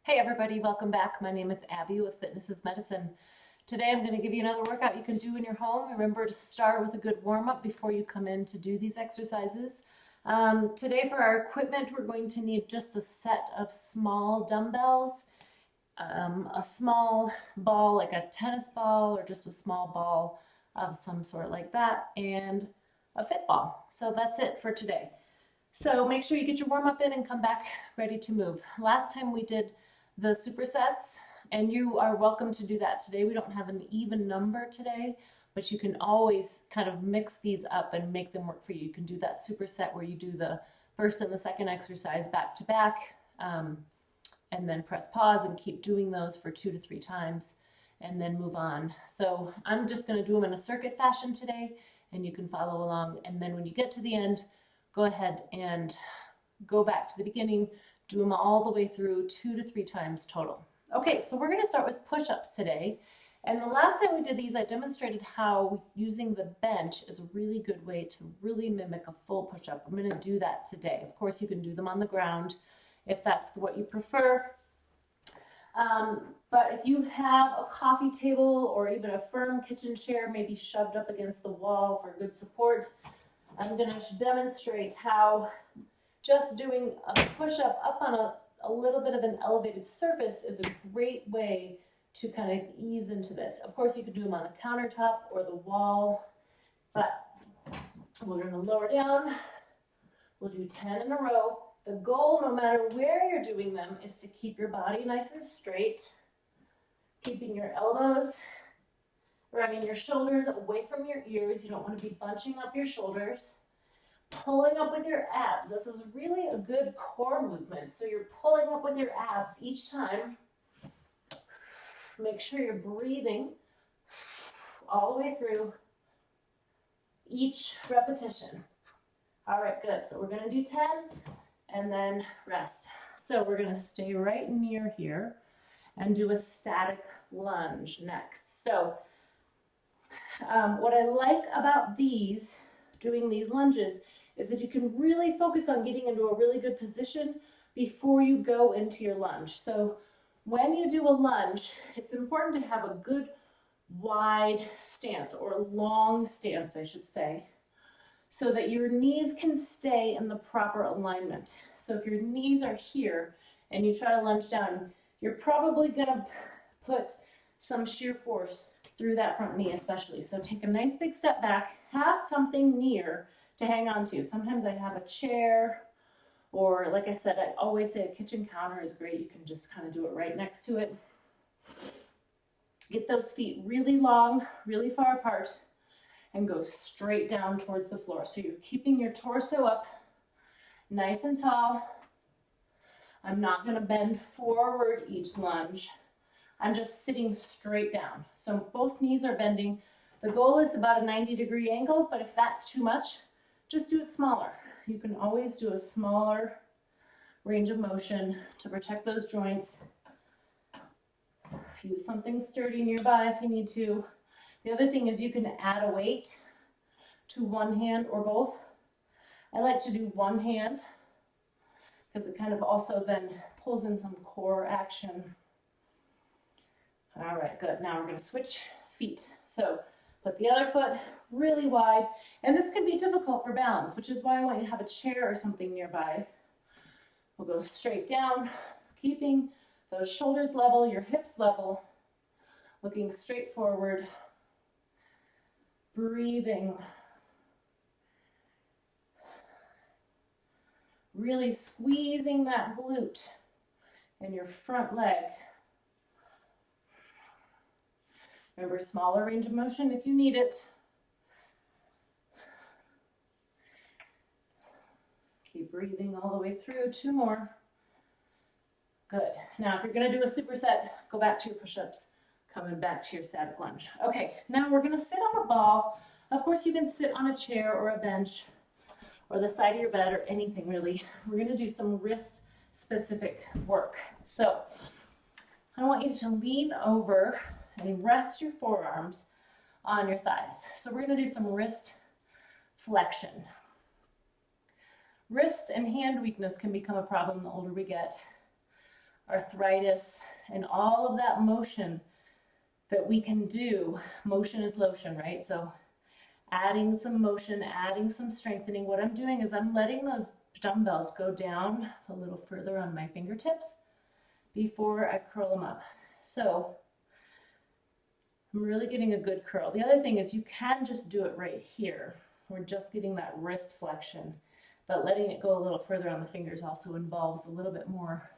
Hey everybody, welcome back. My name is Abby with Fitness is Medicine. Today I'm going to give you another workout you can do in your home. Remember to start with a good warm-up before you come in to do these exercises. Today for our equipment, we're going to need just a set of small dumbbells, a small ball like a tennis ball or just a small ball of some sort like that, and a fit ball. So that's it for today. So make sure you get your warm-up in and come back ready to move. Last time we did the supersets, and you are welcome to do that today. We don't have an even number today, but you can always kind of mix these up and make them work for you. You can do that superset where you do the first and the second exercise back to back, and then press pause and keep doing those for 2 to 3 times, and then move on. So I'm just going to do them in a circuit fashion today, and you can follow along. And then when you get to the end, go ahead and go back to the beginning, do them all the way through 2 to 3 times total. Okay, so we're going to start with push-ups today. And the last time we did these, I demonstrated how using the bench is a really good way to really mimic a full push-up. I'm going to do that today. Of course, you can do them on the ground if that's what you prefer. But if you have a coffee table or even a firm kitchen chair, maybe shoved up against the wall for good support, I'm going to demonstrate how just doing a push-up up on a little bit of an elevated surface is a great way to kind of ease into this. Of course, you could do them on the countertop or the wall, but we're going to lower down. We'll do 10 in a row. The goal, no matter where you're doing them, is to keep your body nice and straight, keeping your elbows, your shoulders away from your ears. You don't want to be bunching up your shoulders. Pulling up with your abs. This is really a good core movement. So you're pulling up with your abs each time. Make sure you're breathing all the way through each repetition. All right, good. So we're going to do 10 and then rest. So we're going to stay right near here and do a static lunge next. So what I like about doing these lunges, is that you can really focus on getting into a really good position before you go into your lunge. So when you do a lunge, it's important to have a good wide stance, or long stance, I should say, so that your knees can stay in the proper alignment. So if your knees are here and you try to lunge down, you're probably going to put some shear force through that front knee especially. So take a nice big step back, have something near to hang on to. Sometimes I have a chair, or like I said, I always say a kitchen counter is great. You can just kind of do it right next to it. Get those feet really long, really far apart, and go straight down towards the floor. So you're keeping your torso up nice and tall. I'm not going to bend forward each lunge. I'm just sitting straight down. So both knees are bending. The goal is about a 90-degree angle, but if that's too much, just do it smaller. You can always do a smaller range of motion to protect those joints. Use something sturdy nearby if you need to. The other thing is you can add a weight to one hand or both. I like to do one hand because it kind of also then pulls in some core action. All right, good. Now we're going to switch feet. So put the other foot really wide, and this can be difficult for balance, which is why I want you to have a chair or something nearby. We'll go straight down, keeping those shoulders level, your hips level, looking straight forward, breathing, really squeezing that glute and your front leg. Remember, smaller range of motion if you need it. Keep breathing all the way through. 2 more. Good. Now, if you're going to do a superset, go back to your push-ups, coming back to your static lunge. Okay, now we're going to sit on a ball. Of course, you can sit on a chair or a bench or the side of your bed or anything really. We're going to do some wrist-specific work. So I want you to lean over and rest your forearms on your thighs. So we're going to do some wrist flexion. Wrist and hand weakness can become a problem the older we get. arthritis, and all of that motion that we can do. Motion is lotion, right? So adding some motion, adding some strengthening. What I'm doing is I'm letting those dumbbells go down a little further on my fingertips before I curl them up. So I'm really getting a good curl. The other thing is you can just do it right here. We're just getting that wrist flexion, but letting it go a little further on the fingers also involves a little bit more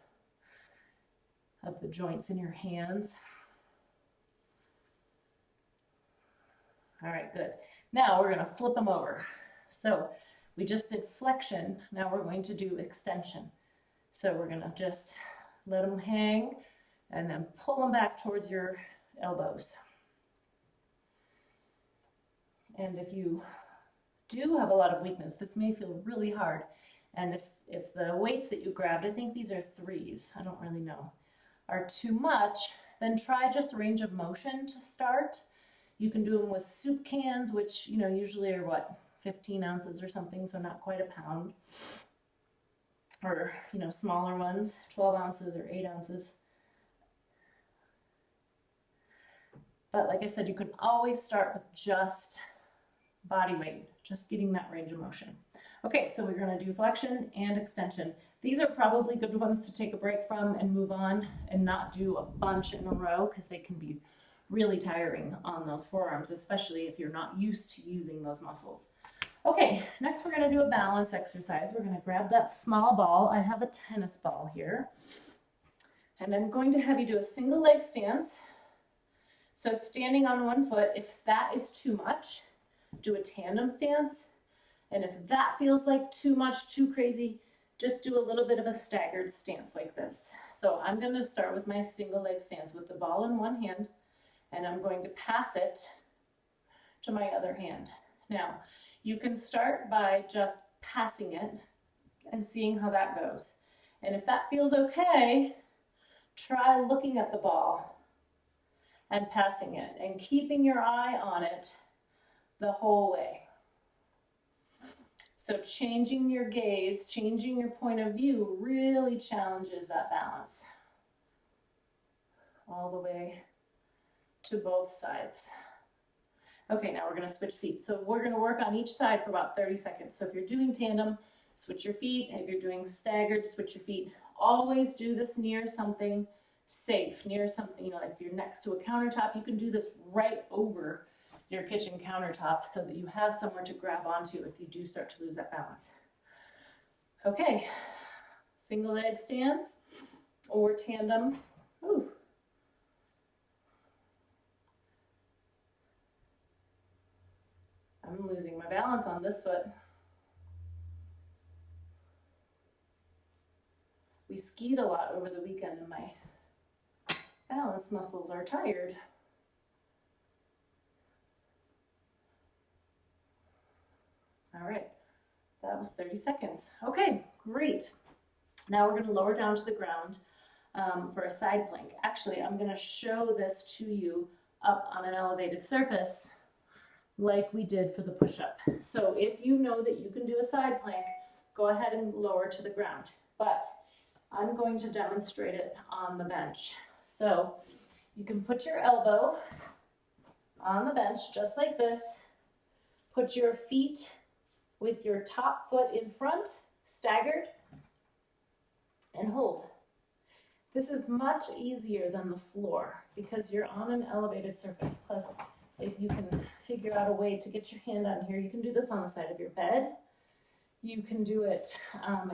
of the joints in your hands. All right, good. Now we're going to flip them over. So we just did flexion. Now we're going to do extension. So we're going to just let them hang and then pull them back towards your elbows. And if you do have a lot of weakness, this may feel really hard. And if the weights that you grabbed, I think these are 3s, I don't really know, are too much, then try just range of motion to start. You can do them with soup cans, which, you know, usually are what, 15 ounces or something, so not quite a pound. Or, you know, smaller ones, 12 ounces or 8 ounces. But like I said, you can always start with just body weight, just getting that range of motion. Okay, so we're going to do flexion and extension. These are probably good ones to take a break from and move on and not do a bunch in a row, because they can be really tiring on those forearms, especially if you're not used to using those muscles. Okay, next we're going to do a balance exercise. We're going to grab that small ball. I have a tennis ball here. And I'm going to have you do a single leg stance. So standing on one foot, if that is too much, do a tandem stance. And if that feels like too much, too crazy, just do a little bit of a staggered stance like this. So I'm going to start with my single leg stance with the ball in one hand, and I'm going to pass it to my other hand. Now, you can start by just passing it and seeing how that goes. And if that feels okay, try looking at the ball and passing it and keeping your eye on it the whole way. So changing your gaze, changing your point of view really challenges that balance all the way to both sides. Okay, now we're going to switch feet. So we're going to work on each side for about 30 seconds. So if you're doing tandem, switch your feet. If you're doing staggered, switch your feet. Always do this near something safe, near something, you know, like if you're next to a countertop, you can do this right over your kitchen countertop so that you have somewhere to grab onto if you do start to lose that balance. Okay, single leg stance or tandem. Ooh. I'm losing my balance on this foot. We skied a lot over the weekend and my balance muscles are tired. All right, that was 30 seconds. Okay, great. Now we're going to lower down to the ground for a side plank. Actually, I'm going to show this to you up on an elevated surface like we did for the push-up. So if you know that you can do a side plank, go ahead and lower to the ground. But I'm going to demonstrate it on the bench. So you can put your elbow on the bench just like this. Put your feet with your top foot in front, staggered, and hold. This is much easier than the floor because you're on an elevated surface. Plus, if you can figure out a way to get your hand on here, you can do this on the side of your bed. You can do it,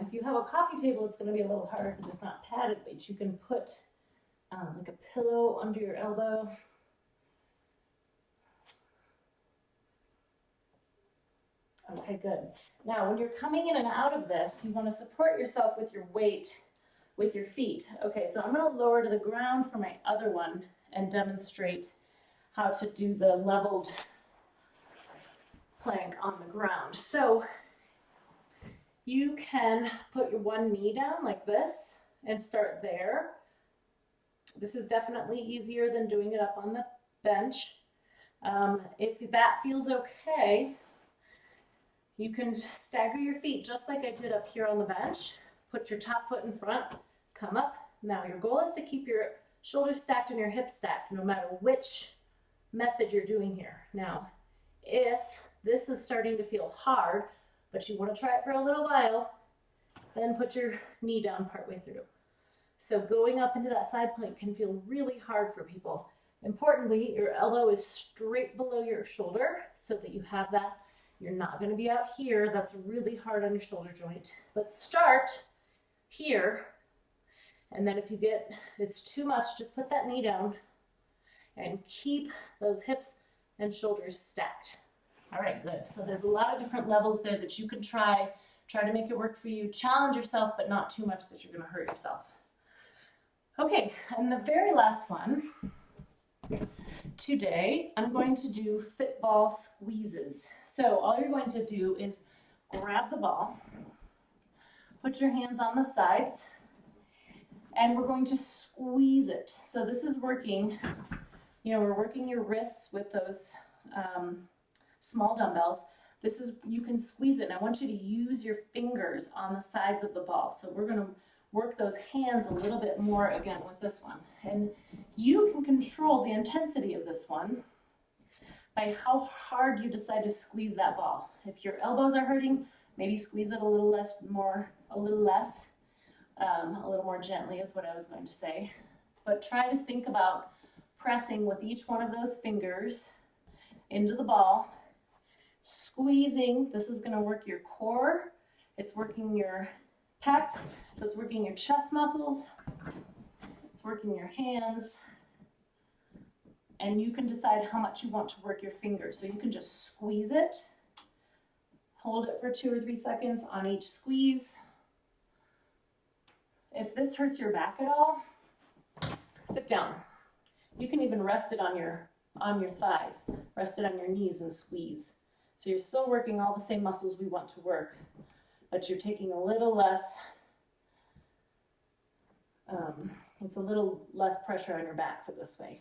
if you have a coffee table, it's going to be a little harder because it's not padded, but you can put like a pillow under your elbow. Okay, good. Now, when you're coming in and out of this, you want to support yourself with your weight with your feet. Okay, so I'm going to lower to the ground for my other one and demonstrate how to do the leveled plank on the ground. So you can put your one knee down like this and start there. This is definitely easier than doing it up on the bench. If that feels okay, you can stagger your feet just like I did up here on the bench. Put your top foot in front, come up, Now your goal is to keep your shoulders stacked and your hips stacked no matter which method you're doing here. Now, if this is starting to feel hard, but you want to try it for a little while, then put your knee down partway through. So going up into that side plank can feel really hard for people. Importantly, your elbow is straight below your shoulder so that you have that. You're not going to be out here. That's really hard on your shoulder joint. But start here, and then if it's too much, just put that knee down and keep those hips and shoulders stacked. All right, good. So there's a lot of different levels there that you can try to make it work for you. Challenge yourself, but not too much that you're going to hurt yourself. Okay, and the very last one, today I'm going to do fit ball squeezes. So all you're going to do is grab the ball, put your hands on the sides, and we're going to squeeze it. So this is working, we're working your wrists with those small dumbbells. You can squeeze it, and I want you to use your fingers on the sides of the ball. So we're going to work those hands a little bit more again with this one. And you can control the intensity of this one by how hard you decide to squeeze that ball. If your elbows are hurting, maybe squeeze it a little more gently is what I was going to say. But try to think about pressing with each one of those fingers into the ball, squeezing. This is going to work your core. It's working your pecs, so it's working your chest muscles. It's working your hands. And you can decide how much you want to work your fingers. So you can just squeeze it, hold it for 2 or 3 seconds on each squeeze. If this hurts your back at all, sit down. You can even rest it on your thighs, rest it on your knees and squeeze. So you're still working all the same muscles we want to work, but you're taking a little less, it's a little less pressure on your back for this way.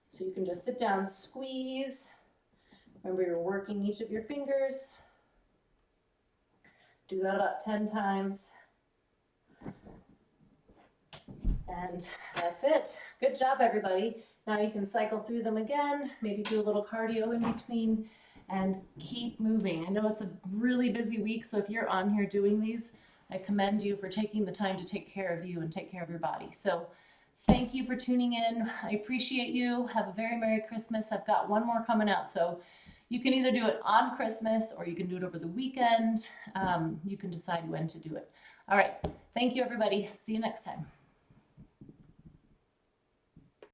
So you can just sit down, squeeze. Remember, you're working each of your fingers. Do that about 10 times. And that's it. Good job, everybody. Now you can cycle through them again, maybe do a little cardio in between, and keep moving. I know it's a really busy week, so if you're on here doing these, I commend you for taking the time to take care of you and take care of your body. So thank you for tuning in. I appreciate you. Have a very Merry Christmas. I've got one more coming out, so you can either do it on Christmas or you can do it over the weekend. You can decide when to do it. All right. Thank you, everybody. See you next time.